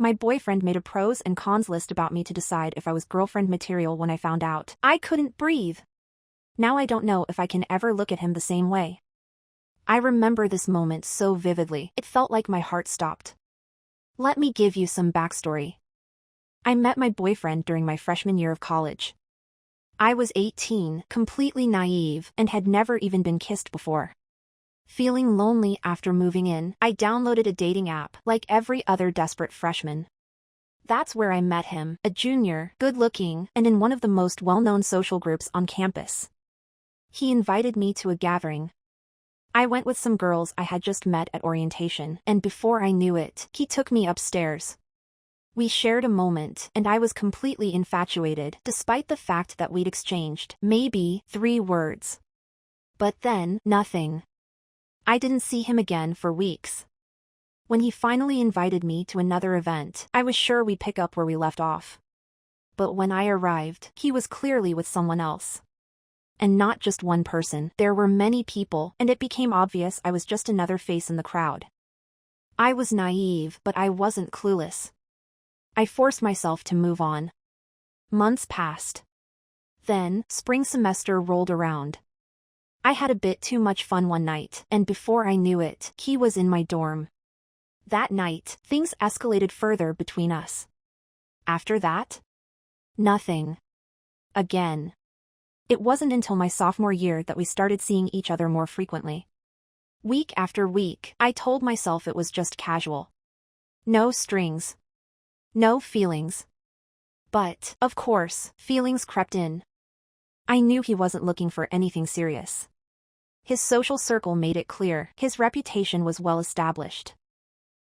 My boyfriend made a pros and cons list about me to decide if I was girlfriend material when I found out. I couldn't breathe. Now I don't know if I can ever look at him the same way. I remember this moment so vividly, it felt like my heart stopped. Let me give you some backstory. I met my boyfriend during my freshman year of college. I was 18, completely naive, and had never even been kissed before. Feeling lonely after moving in, I downloaded a dating app like every other desperate freshman. That's where I met him, a junior, good-looking, and in one of the most well-known social groups on campus. He invited me to a gathering. I went with some girls I had just met at orientation, and before I knew it, he took me upstairs. We shared a moment, and I was completely infatuated, despite the fact that we'd exchanged maybe 3 words. But then, nothing. I didn't see him again for weeks. When he finally invited me to another event, I was sure we'd pick up where we left off. But when I arrived, he was clearly with someone else. And not just one person, there were many people, and it became obvious I was just another face in the crowd. I was naive, but I wasn't clueless. I forced myself to move on. Months passed. Then, spring semester rolled around. I had a bit too much fun one night, and before I knew it, he was in my dorm. That night, things escalated further between us. After that? Nothing. Again. It wasn't until my sophomore year that we started seeing each other more frequently. Week after week, I told myself it was just casual. No strings. No feelings. But, of course, feelings crept in. I knew he wasn't looking for anything serious. His social circle made it clear, his reputation was well established.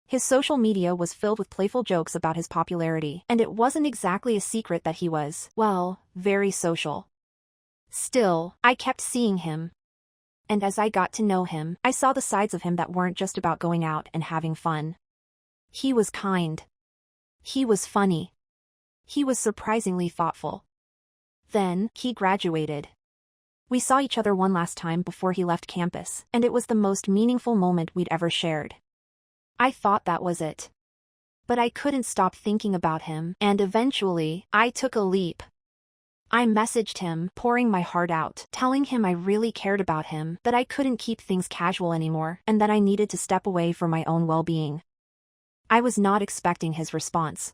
His social media was filled with playful jokes about his popularity, and it wasn't exactly a secret that he was, well, very social. Still, I kept seeing him. And as I got to know him, I saw the sides of him that weren't just about going out and having fun. He was kind. He was funny. He was surprisingly thoughtful. Then, he graduated. We saw each other one last time before he left campus, and it was the most meaningful moment we'd ever shared. I thought that was it. But I couldn't stop thinking about him, and eventually, I took a leap. I messaged him, pouring my heart out, telling him I really cared about him, that I couldn't keep things casual anymore, and that I needed to step away for my own well-being. I was not expecting his response.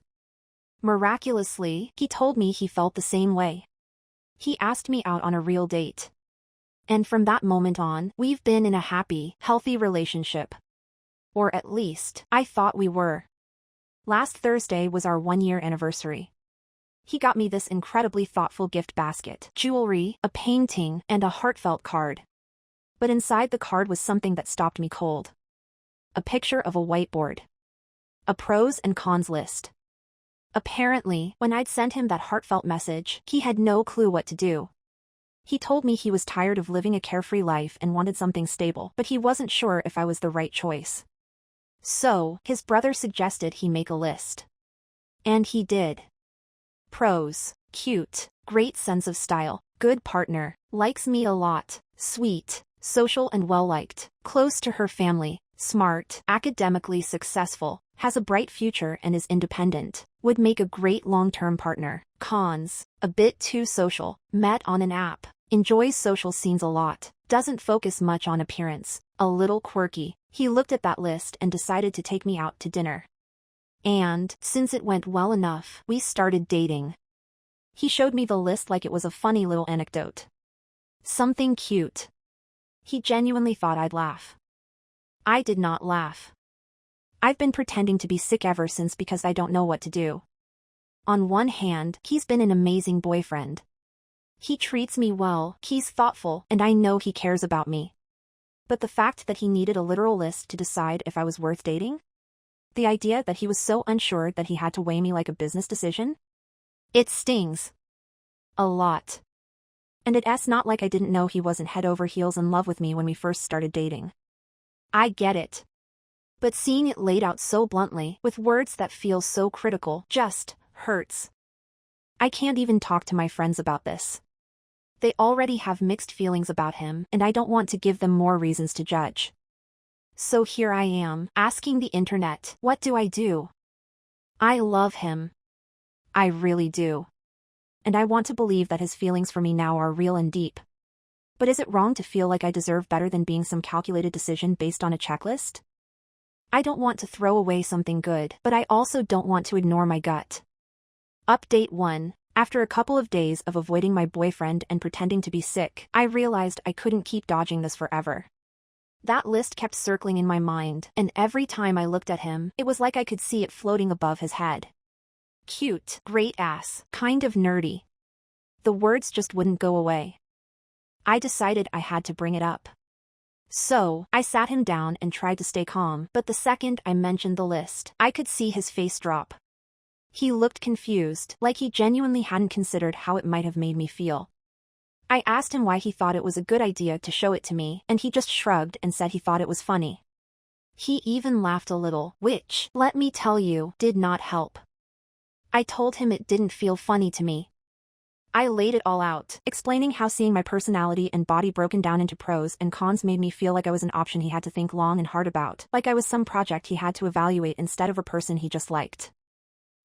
Miraculously, he told me he felt the same way. He asked me out on a real date. And from that moment on, we've been in a happy, healthy relationship. Or at least, I thought we were. Last Thursday was our 1-year anniversary. He got me this incredibly thoughtful gift basket, jewelry, a painting, and a heartfelt card. But inside the card was something that stopped me cold. A picture of a whiteboard. A pros and cons list. Apparently, when I'd sent him that heartfelt message, he had no clue what to do. He told me he was tired of living a carefree life and wanted something stable, but he wasn't sure if I was the right choice. So, his brother suggested he make a list. And he did. Pros: cute, great sense of style, good partner, likes me a lot, sweet, social and well-liked, close to her family, smart, academically successful, has a bright future and is independent, would make a great long-term partner. Cons: a bit too social, met on an app, enjoys social scenes a lot, doesn't focus much on appearance, a little quirky. He looked at that list and decided to take me out to dinner. And, since it went well enough, we started dating. He showed me the list like it was a funny little anecdote. Something cute. He genuinely thought I'd laugh. I did not laugh. I've been pretending to be sick ever since because I don't know what to do. On one hand, he's been an amazing boyfriend. He treats me well, he's thoughtful, and I know he cares about me. But the fact that he needed a literal list to decide if I was worth dating? The idea that he was so unsure that he had to weigh me like a business decision? It stings. A lot. And it's not like I didn't know he wasn't head over heels in love with me when we first started dating. I get it. But seeing it laid out so bluntly, with words that feel so critical, just hurts. I can't even talk to my friends about this. They already have mixed feelings about him, and I don't want to give them more reasons to judge. So here I am, asking the internet, what do I do? I love him. I really do. And I want to believe that his feelings for me now are real and deep. But is it wrong to feel like I deserve better than being some calculated decision based on a checklist? I don't want to throw away something good, but I also don't want to ignore my gut. Update 1. After a couple of days of avoiding my boyfriend and pretending to be sick, I realized I couldn't keep dodging this forever. That list kept circling in my mind, and every time I looked at him, it was like I could see it floating above his head. Cute, great ass, kind of nerdy. The words just wouldn't go away. I decided I had to bring it up. So, I sat him down and tried to stay calm, but the second I mentioned the list, I could see his face drop. He looked confused, like he genuinely hadn't considered how it might have made me feel. I asked him why he thought it was a good idea to show it to me, and he just shrugged and said he thought it was funny. He even laughed a little, which, let me tell you, did not help. I told him it didn't feel funny to me. I laid it all out, explaining how seeing my personality and body broken down into pros and cons made me feel like I was an option he had to think long and hard about, like I was some project he had to evaluate instead of a person he just liked.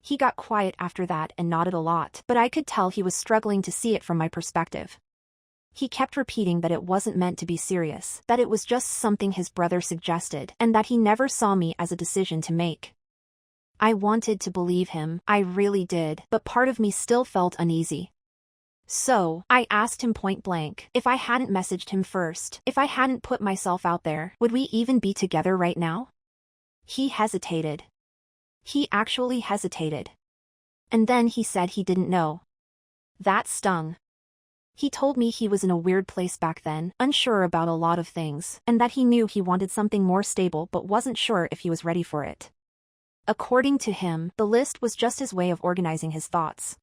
He got quiet after that and nodded a lot, but I could tell he was struggling to see it from my perspective. He kept repeating that it wasn't meant to be serious, that it was just something his brother suggested, and that he never saw me as a decision to make. I wanted to believe him, I really did, but part of me still felt uneasy. So, I asked him point blank, if I hadn't messaged him first, if I hadn't put myself out there, would we even be together right now? He hesitated. He actually hesitated. And then he said he didn't know. That stung. He told me he was in a weird place back then, unsure about a lot of things, and that he knew he wanted something more stable but wasn't sure if he was ready for it. According to him, the list was just his way of organizing his thoughts.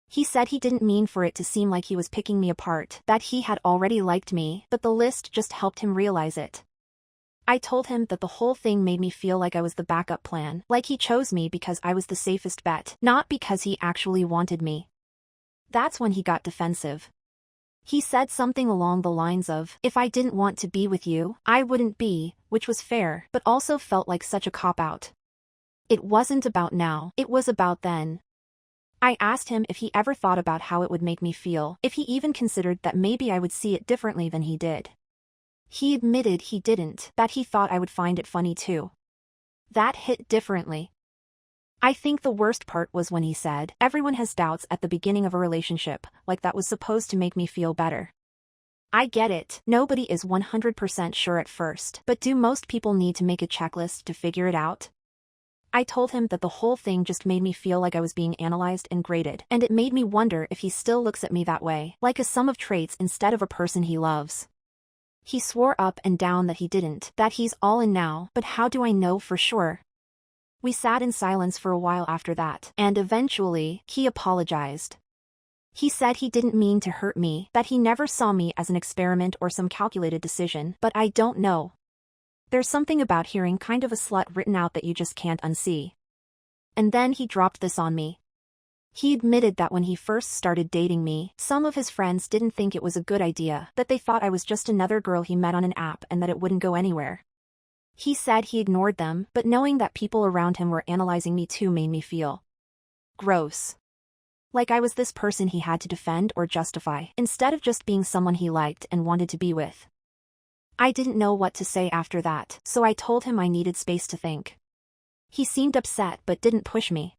He said he didn't mean for it to seem like he was picking me apart, that he had already liked me, but the list just helped him realize it. I told him that the whole thing made me feel like I was the backup plan, like he chose me because I was the safest bet, not because he actually wanted me. That's when he got defensive. He said something along the lines of, if I didn't want to be with you, I wouldn't be, which was fair, but also felt like such a cop-out. It wasn't about now, it was about then. I asked him if he ever thought about how it would make me feel, if he even considered that maybe I would see it differently than he did. He admitted he didn't, that he thought I would find it funny too. That hit differently. I think the worst part was when he said, everyone has doubts at the beginning of a relationship, like that was supposed to make me feel better. I get it, nobody is 100% sure at first, but do most people need to make a checklist to figure it out? I told him that the whole thing just made me feel like I was being analyzed and graded, and it made me wonder if he still looks at me that way, like a sum of traits instead of a person he loves. He swore up and down that he didn't, that he's all in now, but how do I know for sure? We sat in silence for a while after that, and eventually, he apologized. He said he didn't mean to hurt me, that he never saw me as an experiment or some calculated decision, but I don't know. There's something about hearing kind of a slut written out that you just can't unsee. And then he dropped this on me. He admitted that when he first started dating me, some of his friends didn't think it was a good idea, that they thought I was just another girl he met on an app and that it wouldn't go anywhere. He said he ignored them, but knowing that people around him were analyzing me too made me feel gross. Like I was this person he had to defend or justify, instead of just being someone he liked and wanted to be with. I didn't know what to say after that, so I told him I needed space to think. He seemed upset but didn't push me.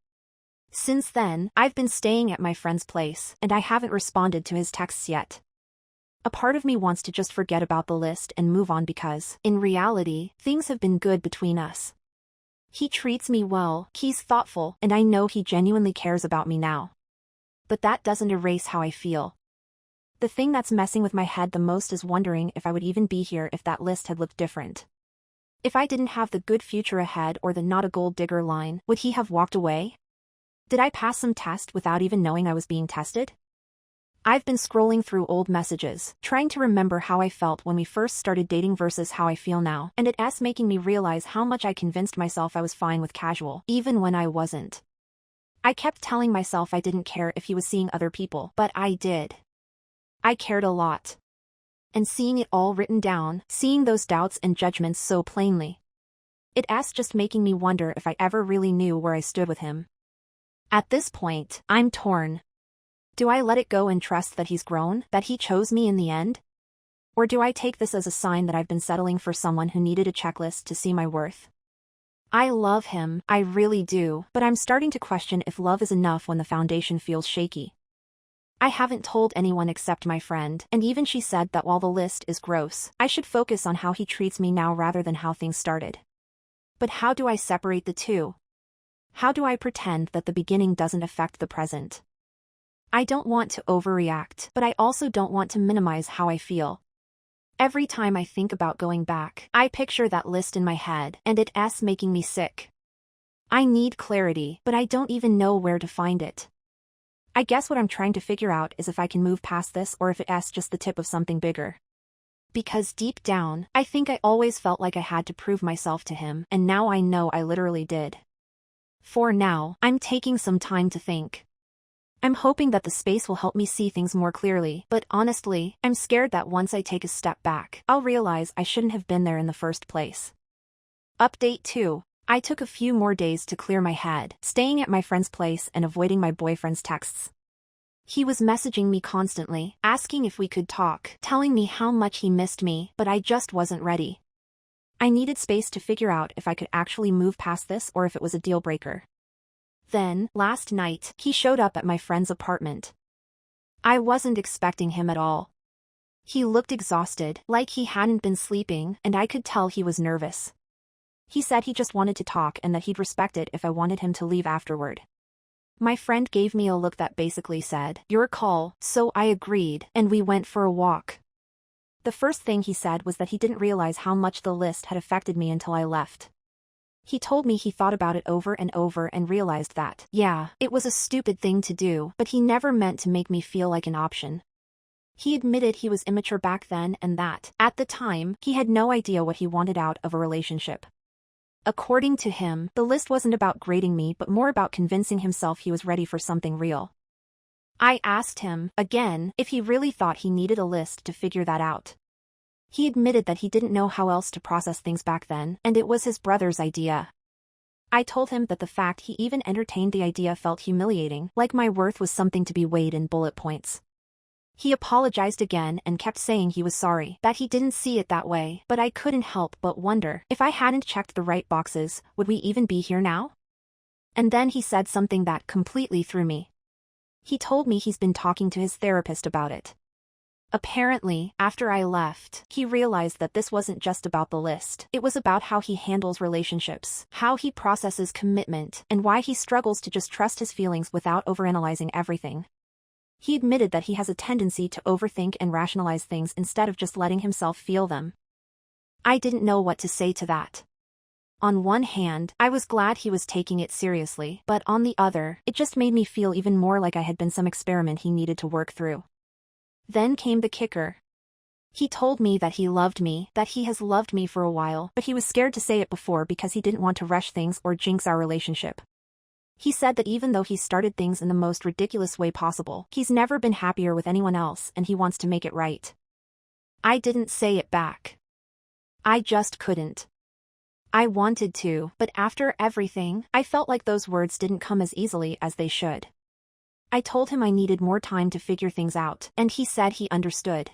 Since then, I've been staying at my friend's place, and I haven't responded to his texts yet. A part of me wants to just forget about the list and move on because, in reality, things have been good between us. He treats me well, he's thoughtful, and I know he genuinely cares about me now. But that doesn't erase how I feel. The thing that's messing with my head the most is wondering if I would even be here if that list had looked different. If I didn't have the good future ahead or the not a gold digger line, would he have walked away? Did I pass some test without even knowing I was being tested? I've been scrolling through old messages, trying to remember how I felt when we first started dating versus how I feel now, and it's making me realize how much I convinced myself I was fine with casual, even when I wasn't. I kept telling myself I didn't care if he was seeing other people, but I did. I cared a lot. And seeing it all written down, seeing those doubts and judgments so plainly, It's just making me wonder if I ever really knew where I stood with him. At this point, I'm torn. Do I let it go and trust that he's grown, that he chose me in the end? Or do I take this as a sign that I've been settling for someone who needed a checklist to see my worth? I love him, I really do, but I'm starting to question if love is enough when the foundation feels shaky. I haven't told anyone except my friend, and even she said that while the list is gross, I should focus on how he treats me now rather than how things started. But how do I separate the two? How do I pretend that the beginning doesn't affect the present? I don't want to overreact, but I also don't want to minimize how I feel. Every time I think about going back, I picture that list in my head, and it's making me sick. I need clarity, but I don't even know where to find it. I guess what I'm trying to figure out is if I can move past this or if it's just the tip of something bigger. Because deep down, I think I always felt like I had to prove myself to him, and now I know I literally did. For now, I'm taking some time to think. I'm hoping that the space will help me see things more clearly, but honestly, I'm scared that once I take a step back, I'll realize I shouldn't have been there in the first place. Update 2. I took a few more days to clear my head, staying at my friend's place and avoiding my boyfriend's texts. He was messaging me constantly, asking if we could talk, telling me how much he missed me, but I just wasn't ready. I needed space to figure out if I could actually move past this or if it was a deal breaker. Then, last night, he showed up at my friend's apartment. I wasn't expecting him at all. He looked exhausted, like he hadn't been sleeping, and I could tell he was nervous. He said he just wanted to talk and that he'd respect it if I wanted him to leave afterward. My friend gave me a look that basically said, "Your call," so I agreed, and we went for a walk. The first thing he said was that he didn't realize how much the list had affected me until I left. He told me he thought about it over and realized that, yeah, it was a stupid thing to do, but he never meant to make me feel like an option. He admitted he was immature back then and that, at the time, he had no idea what he wanted out of a relationship. According to him, the list wasn't about grading me but more about convincing himself he was ready for something real. I asked him, again, if he really thought he needed a list to figure that out. He admitted that he didn't know how else to process things back then, and it was his brother's idea. I told him that the fact he even entertained the idea felt humiliating, like my worth was something to be weighed in bullet points. He apologized again and kept saying he was sorry, that he didn't see it that way, but I couldn't help but wonder, if I hadn't checked the right boxes, would we even be here now? And then he said something that completely threw me. He told me he's been talking to his therapist about it. Apparently, after I left, he realized that this wasn't just about the list. It was about how he handles relationships, how he processes commitment, and why he struggles to just trust his feelings without overanalyzing everything. He admitted that he has a tendency to overthink and rationalize things instead of just letting himself feel them. I didn't know what to say to that. On one hand, I was glad he was taking it seriously, but on the other, it just made me feel even more like I had been some experiment he needed to work through. Then came the kicker. He told me that he loved me, that he has loved me for a while, but he was scared to say it before because he didn't want to rush things or jinx our relationship. He said that even though he started things in the most ridiculous way possible, he's never been happier with anyone else and he wants to make it right. I didn't say it back. I just couldn't. I wanted to, but after everything, I felt like those words didn't come as easily as they should. I told him I needed more time to figure things out, and he said he understood.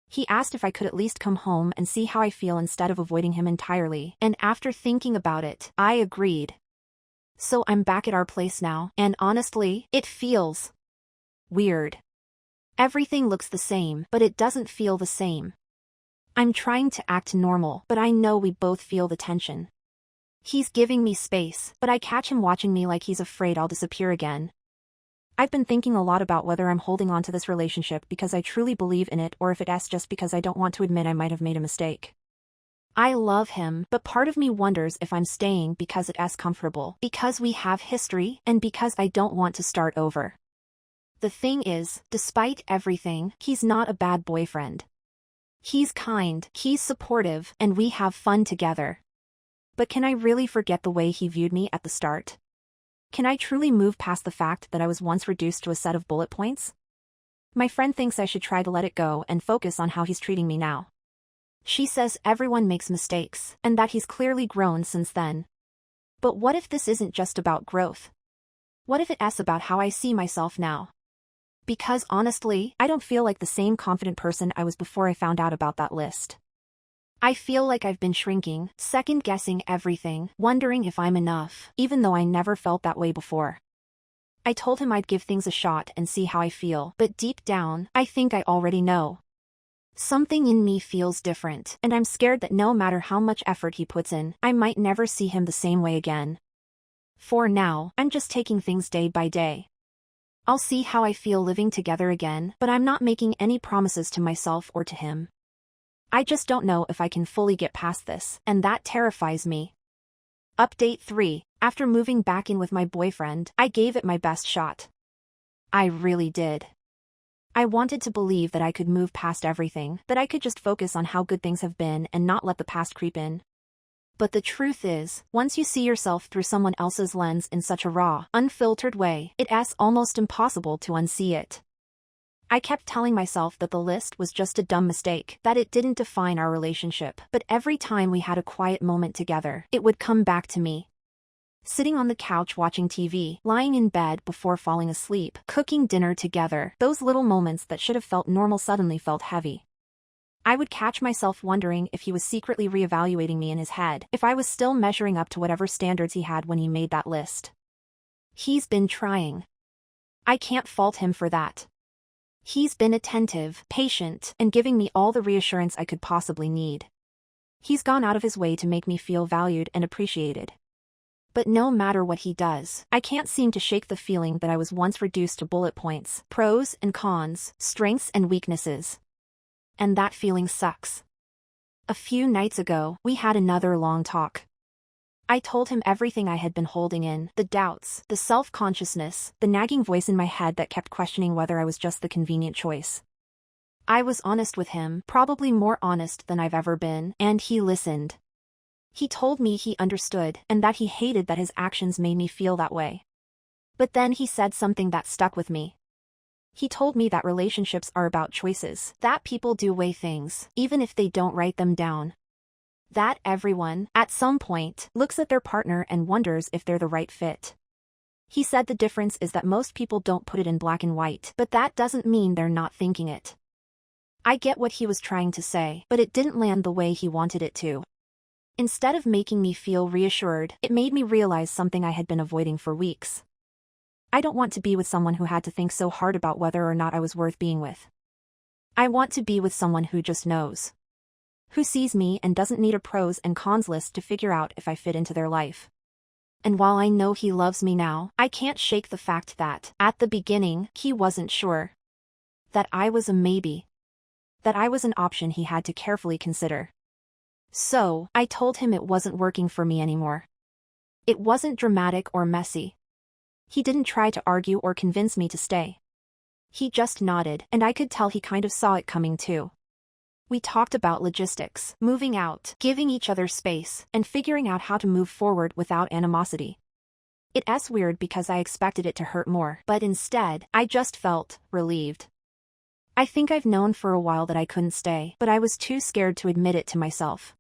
He asked if I could at least come home and see how I feel instead of avoiding him entirely, and after thinking about it, I agreed. So I'm back at our place now, and honestly, it feels weird. Everything looks the same, but it doesn't feel the same. I'm trying to act normal, but I know we both feel the tension. He's giving me space, but I catch him watching me like he's afraid I'll disappear again. I've been thinking a lot about whether I'm holding on to this relationship because I truly believe in it or if it's just because I don't want to admit I might have made a mistake. I love him, but part of me wonders if I'm staying because it's comfortable, because we have history, and because I don't want to start over. The thing is, despite everything, he's not a bad boyfriend. He's kind, he's supportive, and we have fun together. But can I really forget the way he viewed me at the start? Can I truly move past the fact that I was once reduced to a set of bullet points? My friend thinks I should try to let it go and focus on how he's treating me now. She says everyone makes mistakes, and that he's clearly grown since then. But what if this isn't just about growth? What if it's about how I see myself now? Because honestly, I don't feel like the same confident person I was before I found out about that list. I feel like I've been shrinking, second-guessing everything, wondering if I'm enough, even though I never felt that way before. I told him I'd give things a shot and see how I feel, but deep down, I think I already know. Something in me feels different, and I'm scared that no matter how much effort he puts in, I might never see him the same way again. For now, I'm just taking things day by day. I'll see how I feel living together again, but I'm not making any promises to myself or to him. I just don't know if I can fully get past this, and that terrifies me. Update 3. After moving back in with my boyfriend, I gave it my best shot. I really did. I wanted to believe that I could move past everything, that I could just focus on how good things have been and not let the past creep in. But the truth is, once you see yourself through someone else's lens in such a raw, unfiltered way, it's almost impossible to unsee it. I kept telling myself that the list was just a dumb mistake, that it didn't define our relationship, but every time we had a quiet moment together, it would come back to me. Sitting on the couch watching TV, lying in bed before falling asleep, cooking dinner together, those little moments that should have felt normal suddenly felt heavy. I would catch myself wondering if he was secretly reevaluating me in his head, if I was still measuring up to whatever standards he had when he made that list. He's been trying. I can't fault him for that. He's been attentive, patient, and giving me all the reassurance I could possibly need. He's gone out of his way to make me feel valued and appreciated. But no matter what he does, I can't seem to shake the feeling that I was once reduced to bullet points, pros and cons, strengths and weaknesses. And that feeling sucks. A few nights ago, we had another long talk. I told him everything I had been holding in, the doubts, the self-consciousness, the nagging voice in my head that kept questioning whether I was just the convenient choice. I was honest with him, probably more honest than I've ever been, and he listened. He told me he understood, and that he hated that his actions made me feel that way. But then he said something that stuck with me. He told me that relationships are about choices, that people do weigh things, even if they don't write them down. That everyone, at some point, looks at their partner and wonders if they're the right fit. He said the difference is that most people don't put it in black and white, but that doesn't mean they're not thinking it. I get what he was trying to say, but it didn't land the way he wanted it to. Instead of making me feel reassured, it made me realize something I had been avoiding for weeks. I don't want to be with someone who had to think so hard about whether or not I was worth being with. I want to be with someone who just knows. Who sees me and doesn't need a pros and cons list to figure out if I fit into their life. And while I know he loves me now, I can't shake the fact that, at the beginning, he wasn't sure. That I was a maybe. That I was an option he had to carefully consider. So, I told him it wasn't working for me anymore. It wasn't dramatic or messy. He didn't try to argue or convince me to stay. He just nodded, and I could tell he kind of saw it coming too. We talked about logistics, moving out, giving each other space, and figuring out how to move forward without animosity. It's weird because I expected it to hurt more, but instead, I just felt relieved. I think I've known for a while that I couldn't stay, but I was too scared to admit it to myself.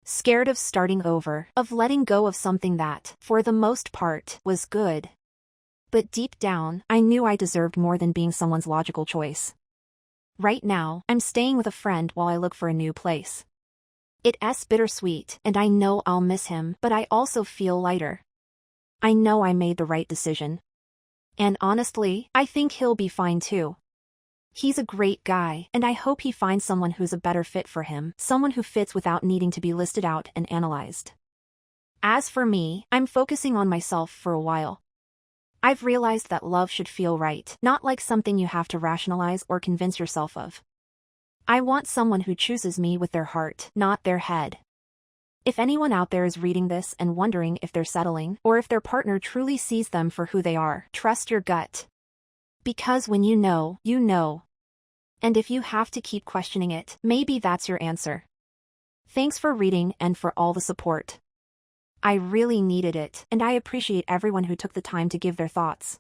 Scared of starting over, of letting go of something that, for the most part, was good. But deep down, I knew I deserved more than being someone's logical choice. Right now, I'm staying with a friend while I look for a new place. It's bittersweet, and I know I'll miss him, but I also feel lighter. I know I made the right decision. And honestly, I think he'll be fine too. He's a great guy, and I hope he finds someone who's a better fit for him, someone who fits without needing to be listed out and analyzed. As for me, I'm focusing on myself for a while. I've realized that love should feel right, not like something you have to rationalize or convince yourself of. I want someone who chooses me with their heart, not their head. If anyone out there is reading this and wondering if they're settling, or if their partner truly sees them for who they are, trust your gut. Because when you know, you know. And if you have to keep questioning it, maybe that's your answer. Thanks for reading and for all the support. I really needed it, and I appreciate everyone who took the time to give their thoughts.